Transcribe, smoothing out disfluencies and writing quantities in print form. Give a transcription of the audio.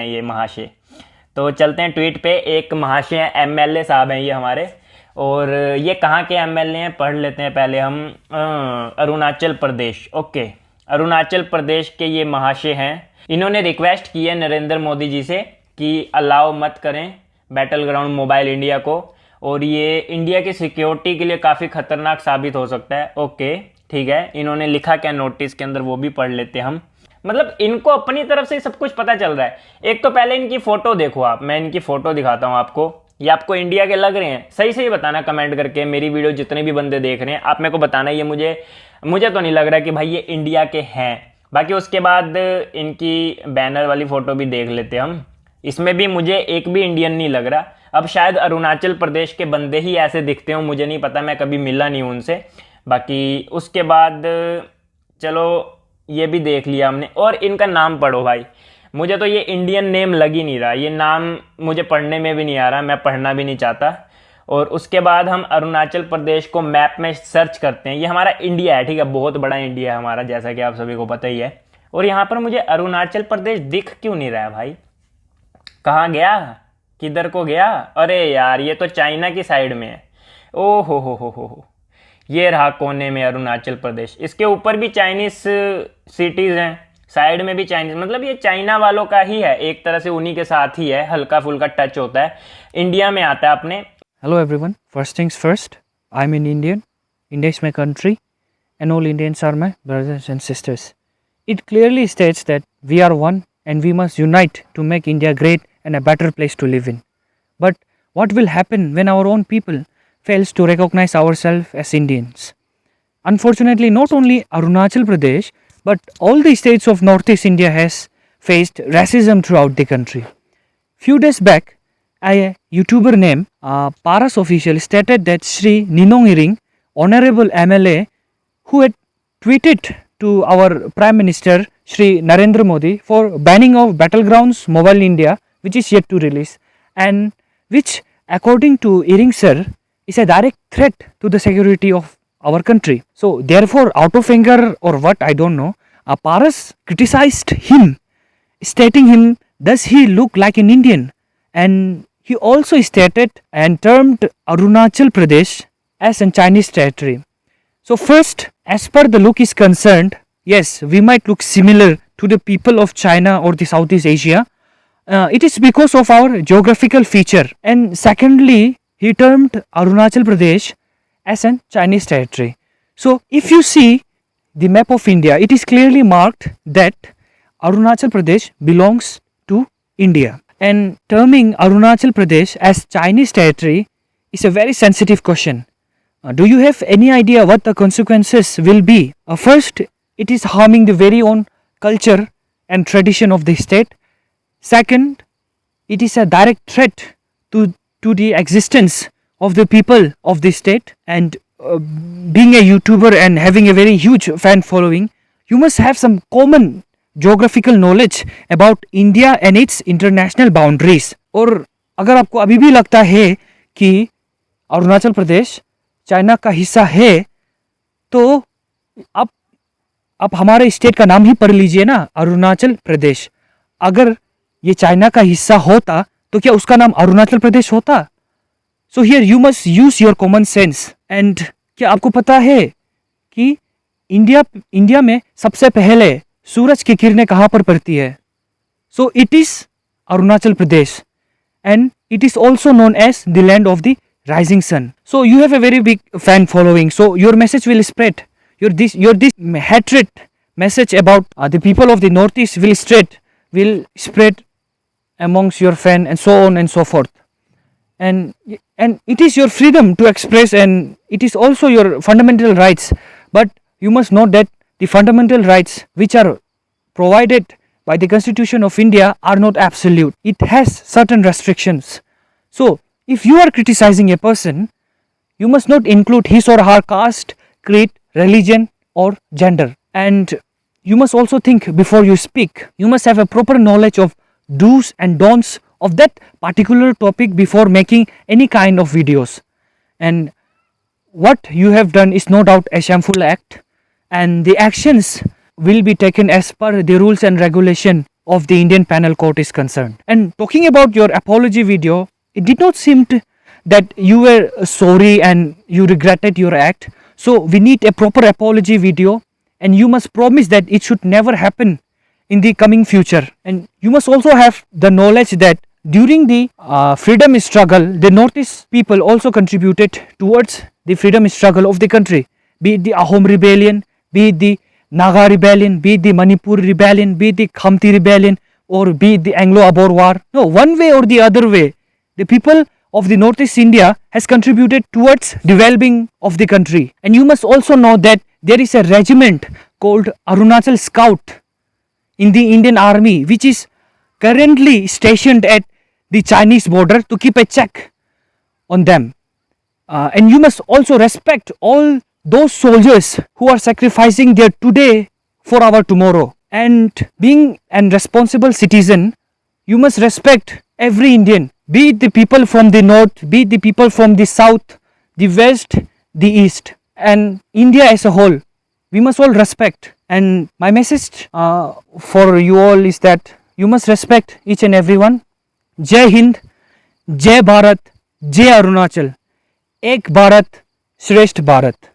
हैं ये महाशय। तो चलते हैं ट्वीट पे। एक महाशय एमएलए साहब हैं ये हमारे, और ये कहाँ के एमएलए हैं पढ़ लेते हैं पहले हम। अरुणाचल प्रदेश, ओके, अरुणाचल प्रदेश के ये महाशय हैं। इन्होंने रिक्वेस्ट की है नरेंद्र मोदी जी से कि अलाउ मत करें बैटल ग्राउंड मोबाइल इंडिया को, और ये इंडिया की सिक्योरिटी के लिए काफ़ी खतरनाक साबित हो सकता है। ओके ठीक है, इन्होंने लिखा क्या नोटिस के अंदर वो भी पढ़ लेते हैं हम। मतलब इनको अपनी तरफ से सब कुछ पता चल रहा है। एक तो पहले इनकी फ़ोटो देखो आप, मैं इनकी फ़ोटो दिखाता हूँ आपको। ये आपको इंडिया के लग रहे हैं? सही सही बताना कमेंट करके। मेरी वीडियो जितने भी बंदे देख रहे हैं आप मेरे को बताना, ये मुझे तो नहीं लग रहा कि भाई ये इंडिया के हैं। बाकी उसके बाद इनकी बैनर वाली फ़ोटो भी देख लेते हम। इसमें भी मुझे एक भी इंडियन नहीं लग रहा। अब शायद अरुणाचल प्रदेश के बंदे ही ऐसे दिखते हो, मुझे नहीं पता, मैं कभी मिला नहीं हूँ उनसे। बाकी उसके बाद चलो ये भी देख लिया हमने। और इनका नाम पढ़ो भाई, मुझे तो ये इंडियन नेम लग ही नहीं रहा, ये नाम मुझे पढ़ने में भी नहीं आ रहा, मैं पढ़ना भी नहीं चाहता। और उसके बाद हम अरुणाचल प्रदेश को मैप में सर्च करते हैं। ये हमारा इंडिया है, ठीक है, बहुत बड़ा इंडिया है हमारा, जैसा कि आप सभी को पता ही है। और यहाँ पर मुझे अरुणाचल प्रदेश दिख क्यों नहीं रहा है भाई? कहाँ गया, किधर को गया? अरे यार ये तो चाइना की साइड में है। ओ हो, ये रहा कोने में अरुणाचल प्रदेश। इसके ऊपर भी चाइनीज सिटीज़ हैं, साइड में भी चाइनीज, मतलब ये चाइना वालों का ही है एक तरह से, उन्हीं के साथ ही है, हल्का फुल्का टच होता है। इंडिया में आता है अपने। Hello everyone, first things first, I'm an Indian, India is my country and all Indians are my brothers and sisters. It clearly states that we are one and we must unite to make India great and a better place to live in. But what will happen when our own people fails to recognize ourselves as Indians? Unfortunately, not only Arunachal Pradesh but all the states of Northeast India has faced racism throughout the country. Few days back, a YouTuber named Paras Official stated that Sri Ninong Iring, Honorable MLA, who had tweeted to our Prime Minister Sri Narendra Modi for banning of Battlegrounds Mobile India, which is yet to release, and which, according to Iring sir, is a direct threat to the security of our country. So, therefore, out of anger or what, I don't know, Paras criticized him, stating him, does he look like an Indian? And he also stated and termed Arunachal Pradesh as a Chinese territory. So first, as per the look is concerned, yes, we might look similar to the people of China or the Southeast Asia. It is because of our geographical feature. And secondly, he termed Arunachal Pradesh as a Chinese territory. So if you see the map of India, it is clearly marked that Arunachal Pradesh belongs to India. And terming Arunachal Pradesh as Chinese territory is a very sensitive question. Do you have any idea what the consequences will be? First, it is harming the very own culture and tradition of the state. Second, it is a direct threat to the existence of the people of the state. And being a YouTuber and having a very huge fan following, you must have some common geographical knowledge about India and its international boundaries. और अगर आपको अभी भी लगता है कि Arunachal Pradesh China का हिस्सा है, तो आप हमारे स्टेट का नाम ही पढ़ लीजिए ना, अरुणाचल प्रदेश। अगर ये चाइना का हिस्सा होता तो क्या उसका नाम अरुणाचल प्रदेश होता? So here you must use your common sense. And क्या आपको पता है कि इंडिया में सबसे पहले सूरज की किरणें कहाँ पर पड़ती है? So it is Arunachal Pradesh and it is also known as the land of the rising sun. So you have a very big fan following, so your message will spread. Your this hatred message about the people of the Northeast will spread amongst your fan and so on and so forth. And it is your freedom to express, and it is also your fundamental rights. But you must know that the fundamental rights which are provided by the Constitution of India are not absolute. It has certain restrictions. So if you are criticizing a person, you must not include his or her caste, creed, religion or gender. And you must also think before you speak. You must have a proper knowledge of do's and don'ts of that particular topic before making any kind of videos. And what you have done is no doubt a shameful act, and the actions will be taken as per the rules and regulation of the Indian Penal Code is concerned. And talking about your apology video, it did not seem that you were sorry and you regretted your act. So we need a proper apology video, and you must promise that it should never happen in the coming future. And you must also have the knowledge that during the freedom struggle, the Northeast people also contributed towards the freedom struggle of the country, be it the Ahom rebellion, be it the Naga rebellion, be it the Manipur rebellion, be it the Khamti rebellion, or be it the Anglo-Abor war. No, one way or the other way, the people of the Northeast India has contributed towards developing of the country. And you must also know that there is a regiment called Arunachal Scout in the Indian Army, which is currently stationed at the Chinese border to keep a check on them. And you must also respect all those soldiers who are sacrificing their today for our tomorrow. And being an responsible citizen, you must respect every Indian, be it the people from the north, be it the people from the south, the west, the east, and India as a whole. We must all respect. And my message for you all is that you must respect each and everyone. Jai Hind, Jai Bharat, Jai Arunachal. Ek Bharat, Shresth Bharat.